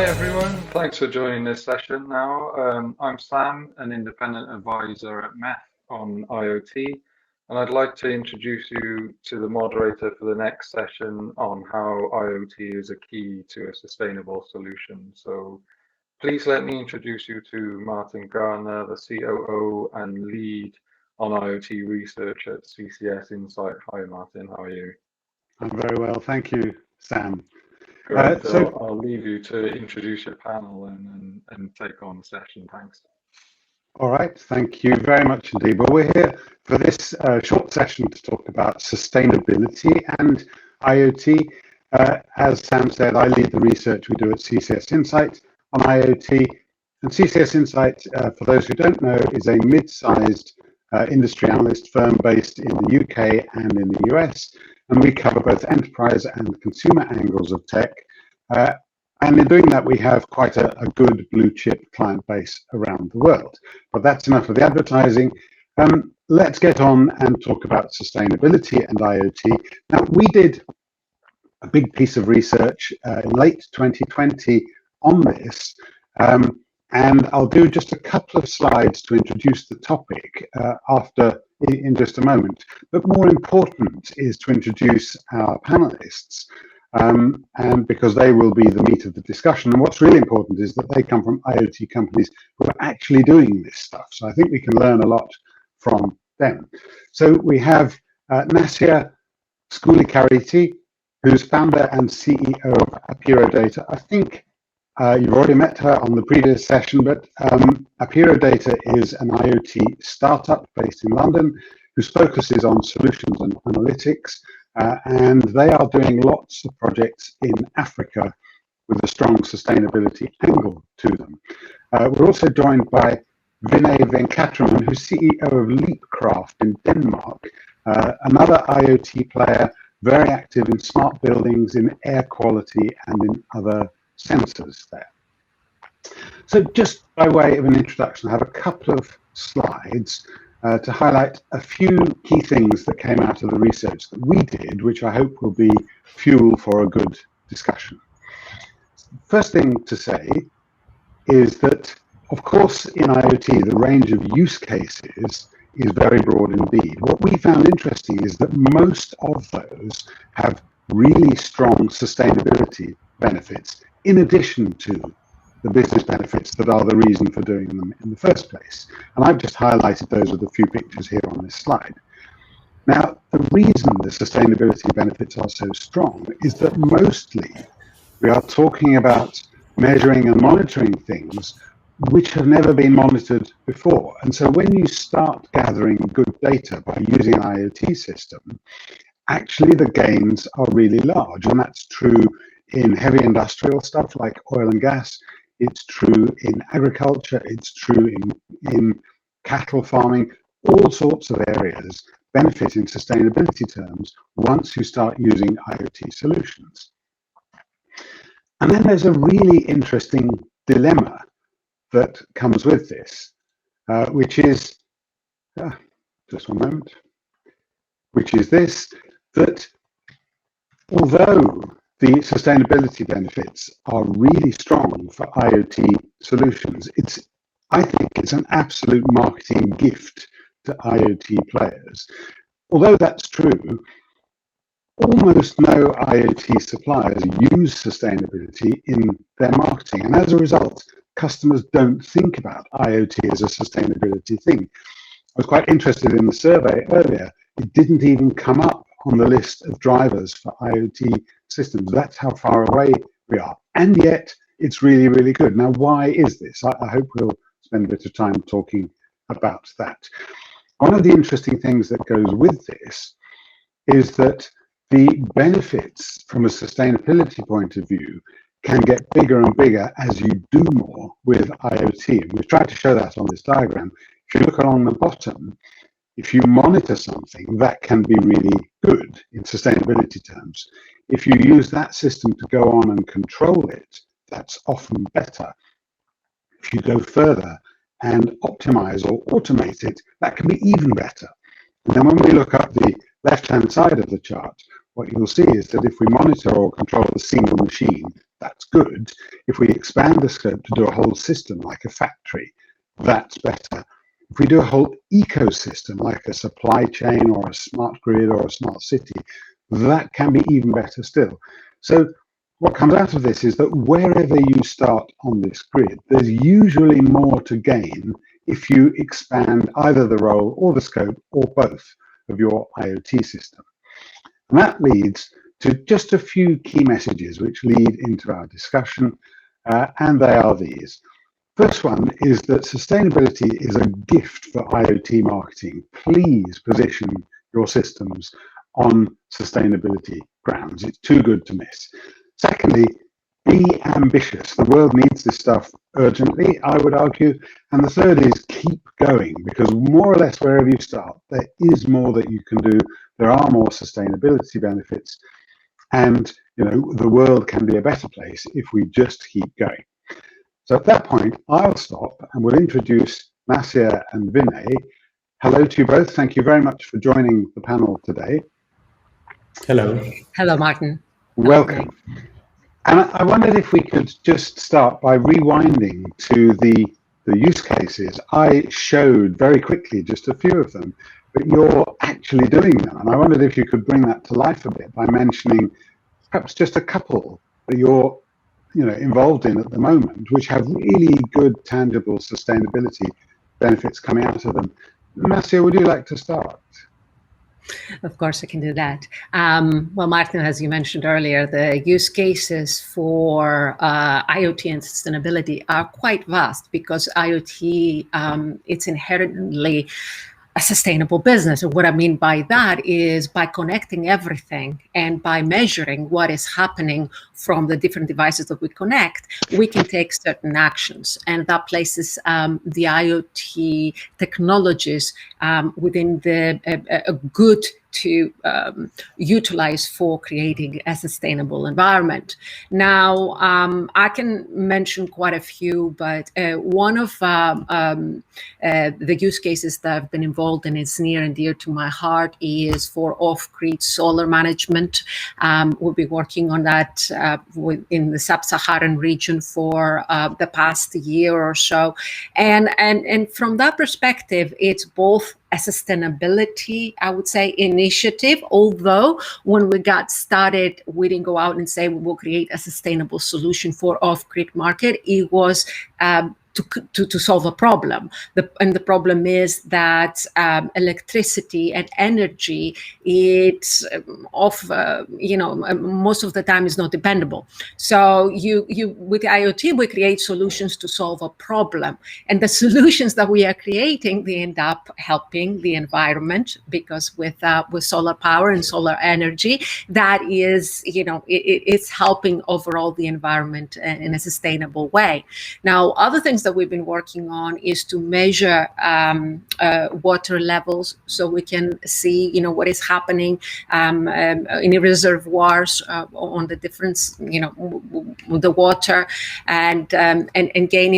Hi everyone, thanks for joining this session now. I'm Sam, an independent advisor at MEF on IoT, and I'd like to introduce you to the moderator for the next session on how IoT is a key to a sustainable solution. So please let me introduce you to Martin Garner, the COO and lead on IoT research at CCS Insight. Hi Martin, how are you? I'm very well, thank you, Sam. Great. So I'll leave you to introduce your panel and take on the session. Thanks. All right, thank you very much indeed. Well, we're here for this short session to talk about sustainability and IoT. As Sam said, I lead the research we do at CCS Insight on IoT. And CCS Insight, for those who don't know, is a mid-sized industry analyst firm based in the UK and in the US. And we cover both enterprise and consumer angles of tech. And in doing that, we have quite a good blue chip client base around the world. But that's enough of the advertising. Let's get on and talk about sustainability and IoT. Now, we did a big piece of research in late 2020 on this. And I'll do just a couple of slides to introduce the topic in just a moment. But more important is to introduce our panelists, and because they will be the meat of the discussion. And what's really important is that they come from IoT companies who are actually doing this stuff. So I think we can learn a lot from them. So we have Nassia Skoulikariti, who's founder and CEO of Apiro Data. I think you've already met her on the previous session, but Apiro Data is an IoT startup based in London whose focus is on solutions and analytics, and they are doing lots of projects in Africa with a strong sustainability angle to them. We're also joined by Vinay Venkatraman, who's CEO of Leapcraft in Denmark, another IoT player, very active in smart buildings, in air quality, and in other sensors there. So just by way of an introduction, I have a couple of slides to highlight a few key things that came out of the research that we did, which I hope will be fuel for a good discussion. First thing to say is that, of course, in IoT, the range of use cases is very broad indeed. What we found interesting is that most of those have really strong sustainability benefits, in addition to the business benefits that are the reason for doing them in the first place. And I've just highlighted those with a few pictures here on this slide. Now, the reason the sustainability benefits are so strong is that mostly we are talking about measuring and monitoring things which have never been monitored before. And so when you start gathering good data by using an IoT system, actually the gains are really large. And that's true in heavy industrial stuff like oil and gas. It's true in agriculture. It's true in cattle farming. All sorts of areas benefit in sustainability terms once you start using IoT solutions. And then there's a really interesting dilemma that comes with this, which is, just one moment, which is this, that although the sustainability benefits are really strong for IoT solutions, I think it's an absolute marketing gift to IoT players. Although that's true, almost no IoT suppliers use sustainability in their marketing. And as a result, customers don't think about IoT as a sustainability thing. I was quite interested in the survey earlier. It didn't even come up on the list of drivers for IoT systems. That's how far away we are. And yet, it's really, really good. Now, why is this? I hope we'll spend a bit of time talking about that. One of the interesting things that goes with this is that the benefits from a sustainability point of view can get bigger and bigger as you do more with IoT. And we've tried to show that on this diagram. If you look along the bottom, if you monitor something, that can be really good in sustainability terms. If you use that system to go on and control it, that's often better. If you go further and optimize or automate it, that can be even better. And then when we look up the left-hand side of the chart, what you'll see is that if we monitor or control a single machine, that's good. If we expand the scope to do a whole system like a factory, that's better. If we do a whole ecosystem like a supply chain or a smart grid or a smart city, that can be even better still. So what comes out of this is that wherever you start on this grid, there's usually more to gain if you expand either the role or the scope or both of your IoT system. And that leads to just a few key messages which lead into our discussion, and they are these. First one is that sustainability is a gift for IoT marketing. Please position your systems on sustainability grounds. It's too good to miss. Secondly, be ambitious. The world needs this stuff urgently, I would argue. And the third is keep going, because more or less wherever you start, there is more that you can do. There are more sustainability benefits. And the world can be a better place if we just keep going. So at that point, I'll stop and we'll introduce Nassia and Vinay. Hello to you both. Thank you very much for joining the panel today. Hello. Hello, Martin. Welcome. And I wondered if we could just start by rewinding to the use cases. I showed very quickly just a few of them, but you're actually doing them. And I wondered if you could bring that to life a bit by mentioning perhaps just a couple that you're involved in at the moment, which have really good, tangible sustainability benefits coming out of them. Nassia, would you like to start? Of course, I can do that. Well, Martin, as you mentioned earlier, the use cases for IoT and sustainability are quite vast because IoT, it's inherently a sustainable business. And what I mean by that is by connecting everything and by measuring what is happening from the different devices that we connect, we can take certain actions. And that places the IoT technologies within a good to utilize for creating a sustainable environment. Now, I can mention quite a few, but one of the use cases that I've been involved in, is near and dear to my heart, is for off-grid solar management. We'll be working on that in the sub-Saharan region for the past year or so. And from that perspective, it's both a sustainability, I would say, initiative, although when we got started, we didn't go out and say we will create a sustainable solution for off-grid market. It was to solve a problem. And the problem is that electricity and energy, it's most of the time is not dependable. So with IoT, we create solutions to solve a problem. And the solutions that we are creating, they end up helping the environment, because with solar power and solar energy, that is, it's helping overall the environment in a sustainable way. Now, other things that we've been working on is to measure water levels, so we can see, what is happening in reservoirs on the difference, the water, and gain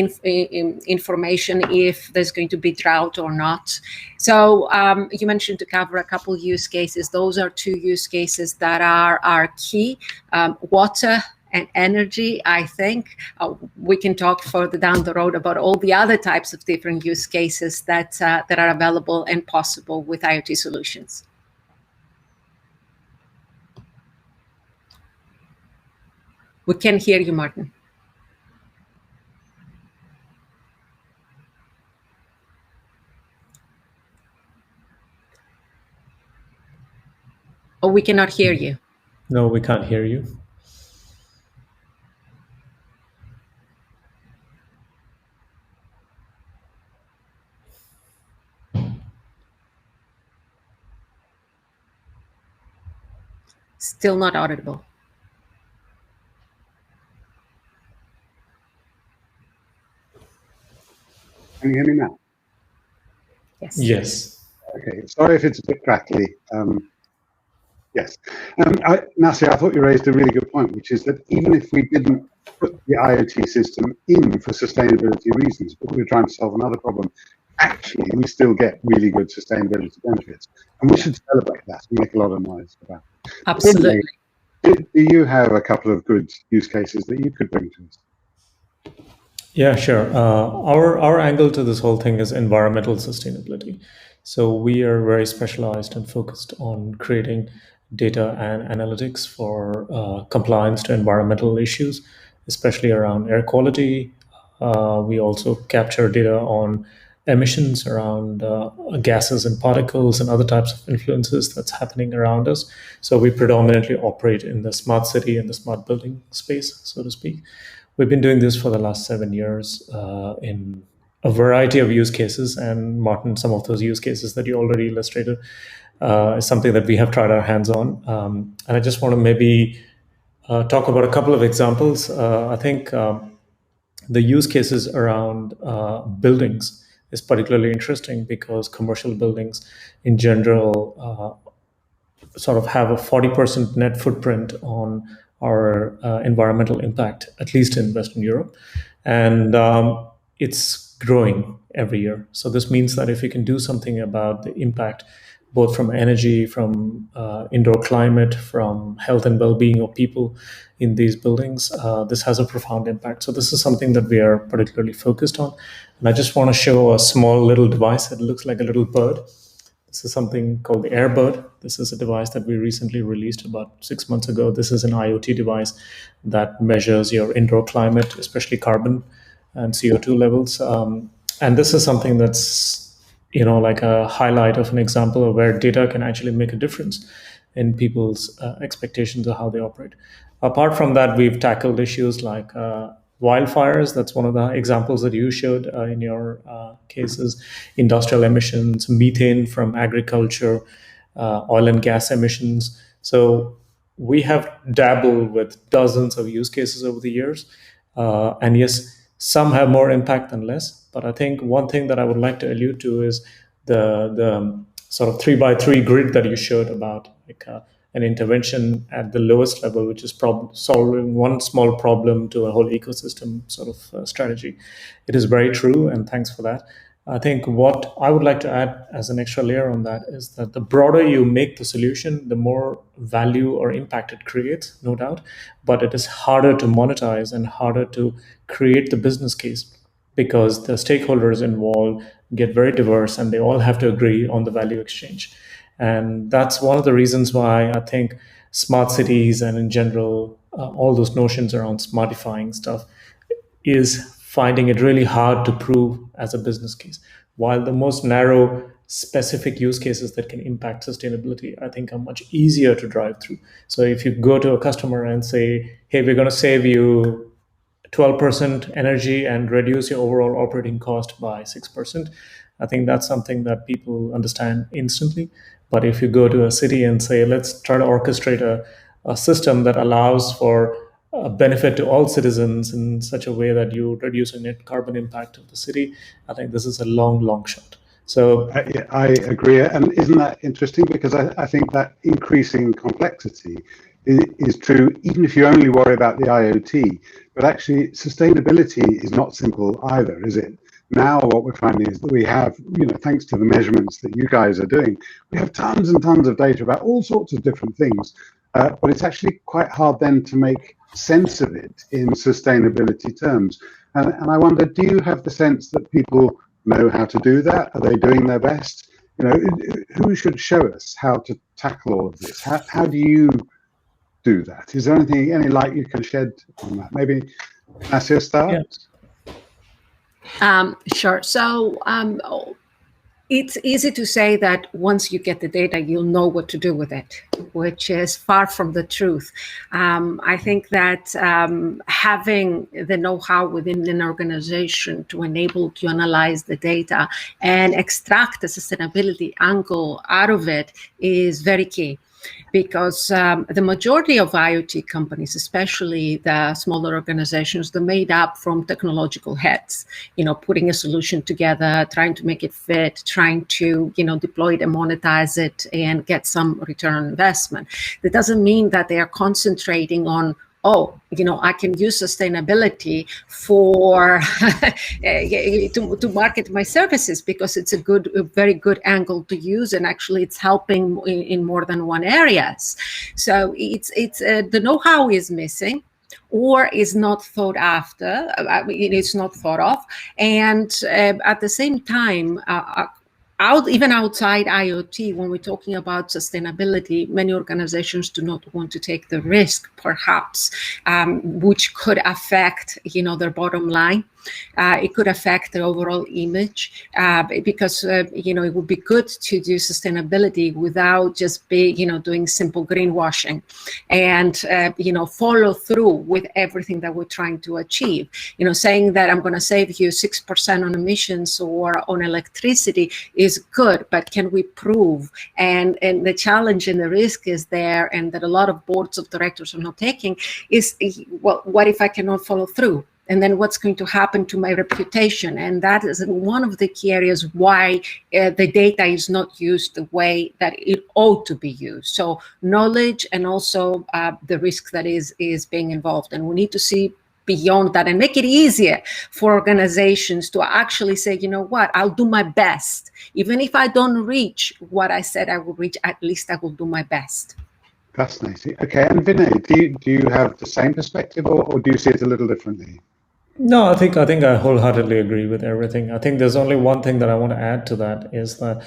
information if there's going to be drought or not. So you mentioned to cover a couple use cases. Those are two use cases that are key. Water and energy, I think. We can talk further down the road about all the other types of different use cases that are available and possible with IoT solutions. We can hear you, Martin. Oh, we cannot hear you. No, we can't hear you. Still not audible. Can you hear me now? Yes. Yes. Okay, sorry if it's a bit crackly. Yes. Nassia, I thought you raised a really good point, which is that even if we didn't put the IoT system in for sustainability reasons, but we were trying to solve another problem, actually we still get really good sustainability benefits. And we should celebrate that and make a lot of noise about it. Absolutely. Do you have a couple of good use cases that you could bring to us? Yeah, sure. Our angle to this whole thing is environmental sustainability. So we are very specialized and focused on creating data and analytics for compliance to environmental issues, especially around air quality. We also capture data on emissions around gases and particles and other types of influences that's happening around us. So we predominantly operate in the smart city and the smart building space, so to speak. We've been doing this for the last 7 years in a variety of use cases. And Martin, some of those use cases that you already illustrated is something that we have tried our hands on. And I just want to maybe talk about a couple of examples. I think the use cases around buildings is particularly interesting because commercial buildings in general sort of have a 40% net footprint on our environmental impact, at least in Western Europe. And it's growing every year. So this means that if we can do something about the impact, both from energy, from indoor climate, from health and well-being of people in these buildings, this has a profound impact. So this is something that we are particularly focused on. And I just want to show a small little device that looks like a little bird. This is something called the Airbird. This is a device that we recently released about 6 months ago. This is an IoT device that measures your indoor climate, especially carbon and CO2 levels. And this is something that's, like a highlight of an example of where data can actually make a difference in people's expectations of how they operate. Apart from that, we've tackled issues like wildfires. That's one of the examples that you showed in your cases. Industrial emissions, methane from agriculture, oil and gas emissions. So we have dabbled with dozens of use cases over the years. And yes, some have more impact than less. But I think one thing that I would like to allude to is the sort of 3x3 grid that you showed about an intervention at the lowest level, which is solving one small problem to a whole ecosystem sort of strategy. It is very true, and thanks for that. I think what I would like to add as an extra layer on that is that the broader you make the solution, the more value or impact it creates, no doubt, but it is harder to monetize and harder to create the business case because the stakeholders involved get very diverse and they all have to agree on the value exchange. And that's one of the reasons why I think smart cities and in general, all those notions around smartifying stuff is finding it really hard to prove as a business case. While the most narrow specific use cases that can impact sustainability, I think are much easier to drive through. So if you go to a customer and say, hey, we're going to save you 12% energy and reduce your overall operating cost by 6%, I think that's something that people understand instantly. But if you go to a city and say, let's try to orchestrate a system that allows for a benefit to all citizens in such a way that you reduce the net carbon impact of the city, I think this is a long, long shot. So I agree. And isn't that interesting? Because I think that increasing complexity is true, even if you only worry about the IoT. But actually, sustainability is not simple either, is it? Now what we're finding is that we have, thanks to the measurements that you guys are doing, we have tons and tons of data about all sorts of different things, but it's actually quite hard then to make sense of it in sustainability terms. And I wonder, do you have the sense that people know how to do that? Are they doing their best? Who should show us how to tackle all of this? How do you do that? Is there any light you can shed on that? Maybe Nassia start? Yeah. Sure. So it's easy to say that once you get the data, you'll know what to do with it, which is far from the truth. I think that having the know-how within an organization to enable to analyze the data and extract the sustainability angle out of it is very key. Because the majority of IoT companies, especially the smaller organizations, they're made up from technological heads, putting a solution together, trying to make it fit, trying to, deploy it and monetize it and get some return on investment. That doesn't mean that they are concentrating on oh, I can use sustainability for to market my services because it's a very good angle to use, and actually it's helping in more than one areas. So it's the know-how is missing, or is not thought after. It's not thought of, and at the same time. Even outside IoT, when we're talking about sustainability, many organizations do not want to take the risk, perhaps, which could affect, their bottom line. It could affect the overall image because, it would be good to do sustainability without just doing simple greenwashing and, follow through with everything that we're trying to achieve. Saying that I'm going to save you 6% on emissions or on electricity is good, but can we prove? And the challenge and the risk is there, and that a lot of boards of directors are not taking is, well, what if I cannot follow through? And then what's going to happen to my reputation? And that is one of the key areas why the data is not used the way that it ought to be used. So knowledge, and also the risk that is being involved. And we need to see beyond that and make it easier for organizations to actually say, you know what, I'll do my best. Even if I don't reach what I said I will reach, at least I will do my best. Fascinating. Okay, and Vinay, do you have the same perspective, or do you see it a little differently? No, I think I wholeheartedly agree with everything. I think there's only one thing that I want to add to that, is that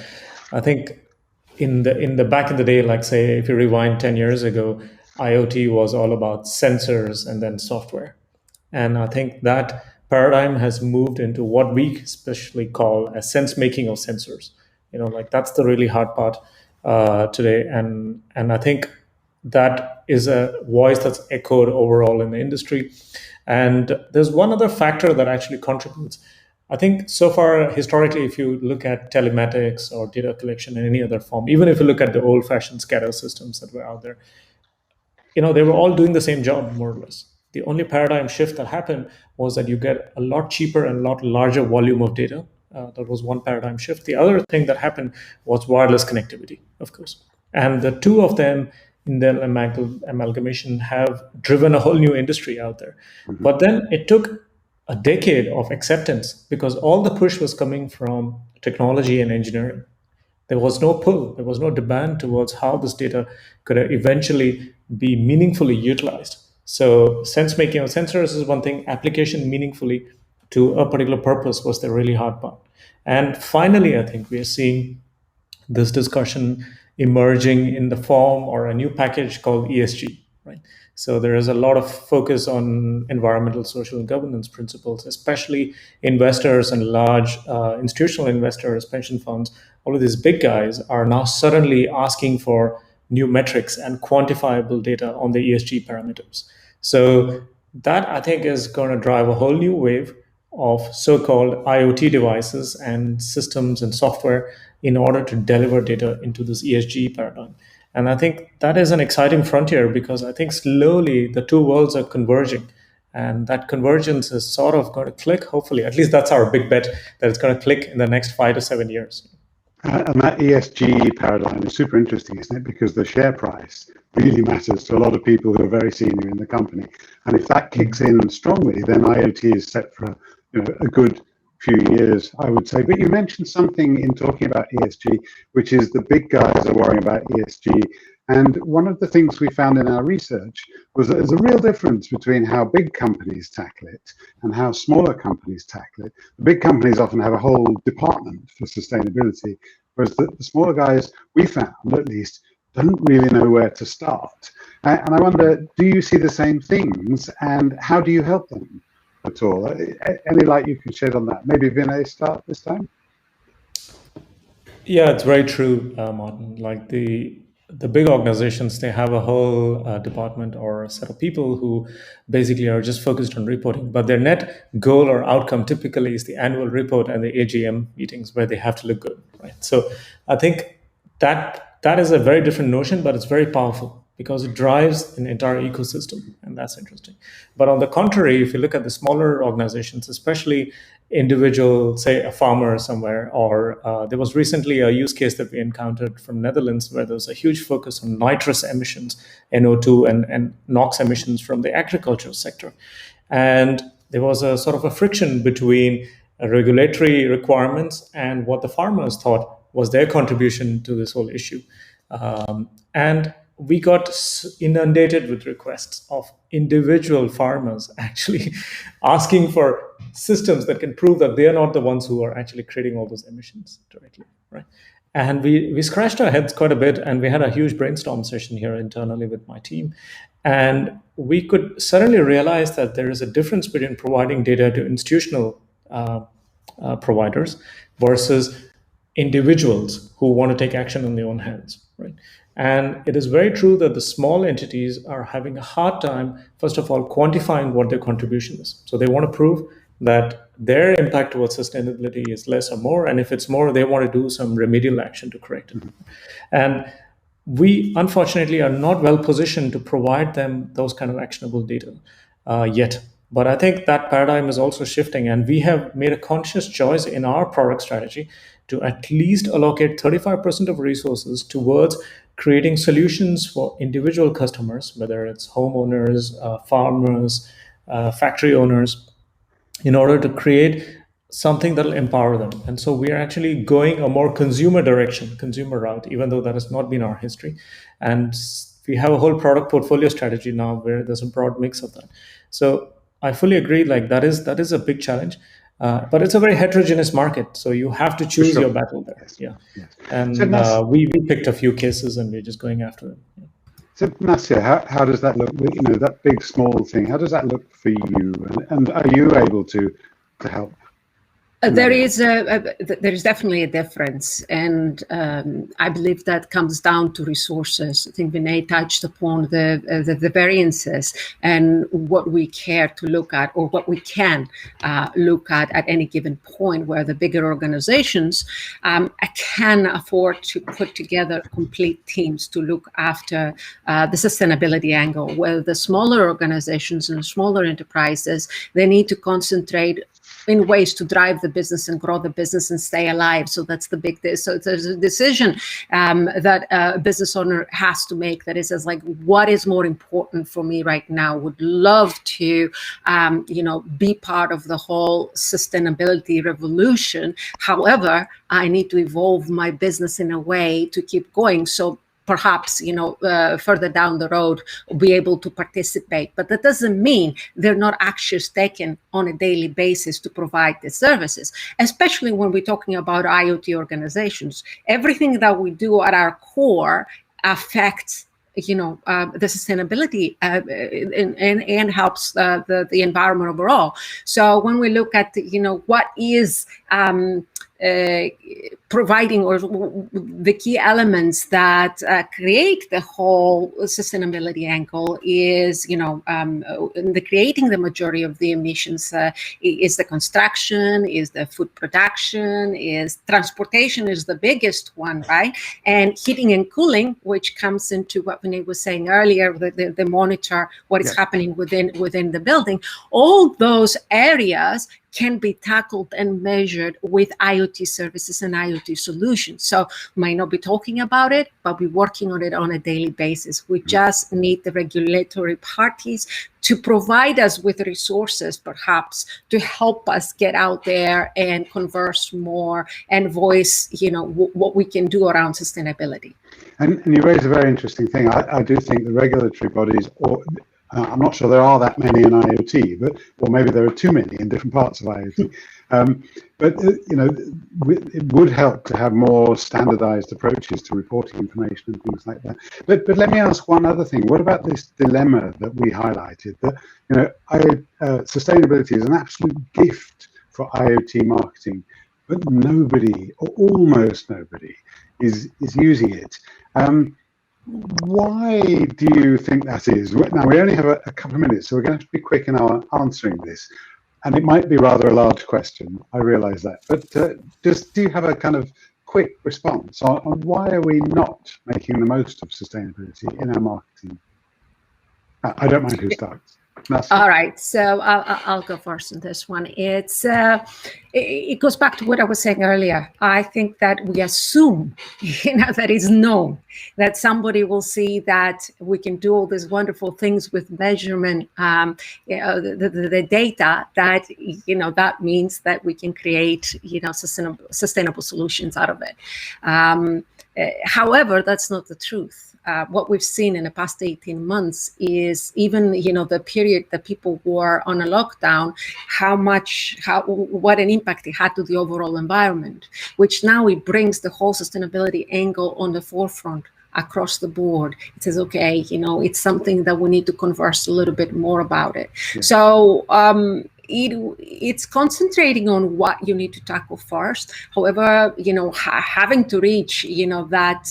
I think in the back in the day, like say if you rewind 10 years ago, IoT was all about sensors and then software. And I think that paradigm has moved into what we especially call a sense making of sensors. Like that's the really hard part today. And I think that is a voice that's echoed overall in the industry. And there's one other factor that actually contributes. I think so far, historically, if you look at telematics or data collection in any other form, even if you look at the old-fashioned SCADA systems that were out there, they were all doing the same job, more or less. The only paradigm shift that happened was that you get a lot cheaper and a lot larger volume of data. That was one paradigm shift. The other thing that happened was wireless connectivity, of course. And the two of them, in their amalgamation, have driven a whole new industry out there. Mm-hmm. But then it took a decade of acceptance because all the push was coming from technology and engineering. There was no pull, there was no demand towards how this data could eventually be meaningfully utilized. So sense making of sensors is one thing, application meaningfully to a particular purpose was the really hard part. And finally, I think we are seeing this discussion emerging in the form or a new package called ESG, right? So there is a lot of focus on environmental, social, and governance principles, especially investors and large institutional investors, pension funds. All of these big guys are now suddenly asking for new metrics and quantifiable data on the ESG parameters. So that, I think, is going to drive a whole new wave of so-called IoT devices and systems and software in order to deliver data into this ESG paradigm. And I think that is an exciting frontier because I think slowly the two worlds are converging, and that convergence is sort of going to click, hopefully. At least that's our big bet, that it's going to click in the next 5 to 7 years. And that ESG paradigm is super interesting, isn't it? Because the share price really matters to a lot of people who are very senior in the company. And if that kicks in strongly, then IoT is set for a good few years, I would say. But you mentioned something in talking about ESG, which is the big guys are worrying about ESG. And one of the things we found in our research was that there's a real difference between how big companies tackle it and how smaller companies tackle it. The big companies often have a whole department for sustainability, whereas the smaller guys, we found at least, don't really know where to start. And I wonder, do you see the same things, and how do you help them at all? Any light you can shed on that? Maybe Vinay start this time? Yeah, it's very true, Martin. Like the big organizations, they have a whole department or a set of people who basically are just focused on reporting. But their net goal or outcome typically is the annual report and the AGM meetings where they have to look good, right? So I think that is a very different notion, but it's very powerful because it drives an entire ecosystem, and that's interesting. But on the contrary, if you look at the smaller organizations, especially individual, say a farmer somewhere, or there was recently a use case that we encountered from Netherlands where there was a huge focus on nitrous emissions, NO2 and NOx emissions from the agricultural sector. And there was a sort of a friction between regulatory requirements and what the farmers thought was their contribution to this whole issue. And we got inundated with requests of individual farmers actually asking for systems that can prove that they are not the ones who are actually creating all those emissions directly, right? And we scratched our heads quite a bit, and we had a huge brainstorm session here internally with my team. And we could suddenly realize that there is a difference between providing data to institutional providers versus individuals who want to take action in their own hands, right? And it is very true that the small entities are having a hard time, first of all, quantifying what their contribution is. So they want to prove that their impact towards sustainability is less or more, and if it's more, they want to do some remedial action to correct it. And we, unfortunately, are not well positioned to provide them those kind of actionable data yet. But I think that paradigm is also shifting, and we have made a conscious choice in our product strategy to at least allocate 35% of resources towards creating solutions for individual customers, whether it's homeowners, farmers, factory owners, in order to create something that will empower them. And so we are actually going a more consumer direction, consumer route, even though that has not been our history. And we have a whole product portfolio strategy now where there's a broad mix of that. So I fully agree, like that is a big challenge. But it's a very heterogeneous market, so you have to choose your battle there. Yes. Yeah, yes. And so we picked a few cases, and we're just going after them. Yeah. So Nassia, how does that look? You know, that big small thing. How does that look for you? And are you able to help? There is definitely a difference, and I believe that comes down to resources. I think Vinay touched upon the variances and what we care to look at, or what we can look at any given point, where the bigger organizations can afford to put together complete teams to look after the sustainability angle, where the smaller organizations and smaller enterprises, they need to concentrate in ways to drive the business and grow the business and stay alive. So that's the big thing. So there's a decision that a business owner has to make, that is like, what is more important for me right now? Would love to, be part of the whole sustainability revolution. However, I need to evolve my business in a way to keep going. So perhaps, further down the road, be able to participate. But that doesn't mean they're not actions taken on a daily basis to provide the services, especially when we're talking about IoT organizations. Everything that we do at our core affects the sustainability and helps the environment overall. So when we look at, what is providing, or the key elements that create the whole sustainability angle is, the creating the majority of the emissions is the construction, is the food production, is transportation is the biggest one, right? And heating and cooling, which comes into what Vinay was saying earlier, the monitor what is happening within the building. All those areas can be tackled and measured with IoT services and IoT solutions. So we might not be talking about it, but we're working on it on a daily basis. We just need the regulatory parties to provide us with resources, perhaps, to help us get out there and converse more and voice, what we can do around sustainability. And you raise a very interesting thing. I do think the regulatory bodies, or I'm not sure there are that many in IoT, or maybe there are too many in different parts of IoT. But it would help to have more standardized approaches to reporting information and things like that. But let me ask one other thing. What about this dilemma that we highlighted, that sustainability is an absolute gift for IoT marketing, but nobody, or almost nobody, is using it. Why do you think that is? Now, we only have a couple of minutes, so we're going to have to be quick in our answering this. And it might be rather a large question, I realize that. But do you have a kind of quick response on why are we not making the most of sustainability in our marketing? I don't mind who starts. Nassia. All right, so I'll go first on this one. It goes back to what I was saying earlier. I think that we assume, that it's known that somebody will see that we can do all these wonderful things with measurement, the data. That that means that we can create sustainable solutions out of it. However, that's not the truth. What we've seen in the past 18 months is even, the period that people were on a lockdown, what an impact it had to the overall environment, which now it brings the whole sustainability angle on the forefront across the board. It says, okay, it's something that we need to converse a little bit more about it. Yeah. So, it's concentrating on what you need to tackle first. However, having to reach, that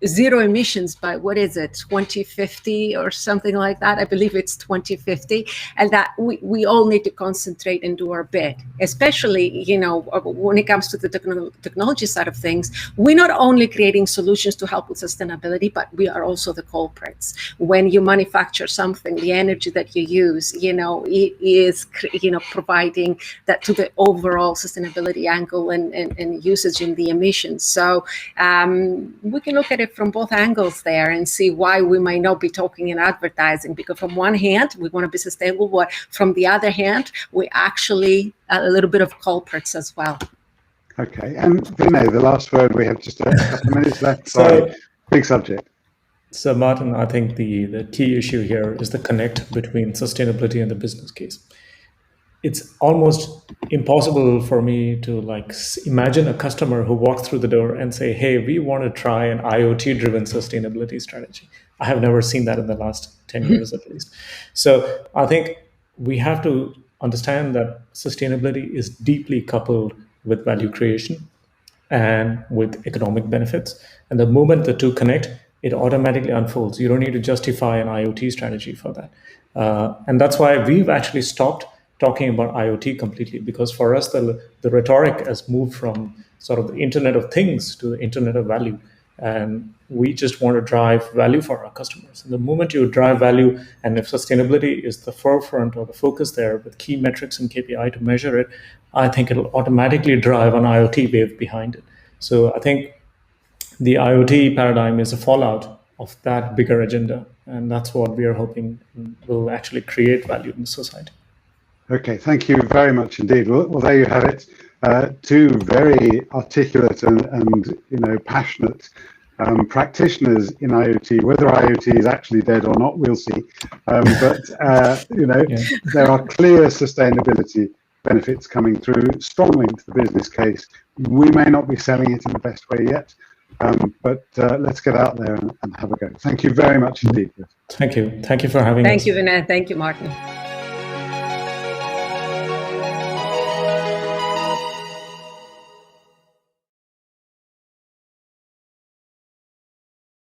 zero emissions by 2050 or something like that. I believe it's 2050, and that we all need to concentrate and do our bit, especially when it comes to the technology side of things. We're not only creating solutions to help with sustainability, but we are also the culprits. When you manufacture something, the energy that you use, it is providing that to the overall sustainability angle and usage in the emissions. So we can look at it from both angles there and see why we might not be talking in advertising, because from one hand we want to be sustainable, but from the other hand we actually a little bit of culprits as well. Okay, and Vinay, the last word. We have just a couple of minutes left. So, big subject. So Martin, I think the key issue here is the connect between sustainability and the business case. It's almost impossible for me to imagine a customer who walks through the door and say, hey, we want to try an IoT driven sustainability strategy. I have never seen that in the last 10 years at least. So I think we have to understand that sustainability is deeply coupled with value creation and with economic benefits. And the moment the two connect, it automatically unfolds. You don't need to justify an IoT strategy for that. And that's why we've actually stopped talking about IoT completely, because for us, the rhetoric has moved from sort of the Internet of Things to the Internet of Value. And we just want to drive value for our customers. And the moment you drive value, and if sustainability is the forefront or the focus there with key metrics and KPI to measure it, I think it'll automatically drive an IoT wave behind it. So I think the IoT paradigm is a fallout of that bigger agenda. And that's what we are hoping will actually create value in the society. Okay, thank you very much indeed. Well, there you have it. Two very articulate and passionate practitioners in IoT. Whether IoT is actually dead or not, we'll see. There are clear sustainability benefits coming through, strong link to the business case. We may not be selling it in the best way yet, but let's get out there and have a go. Thank you very much indeed. Thank you. Thank you for having us. Thank you, Vinay. Thank you, Martin.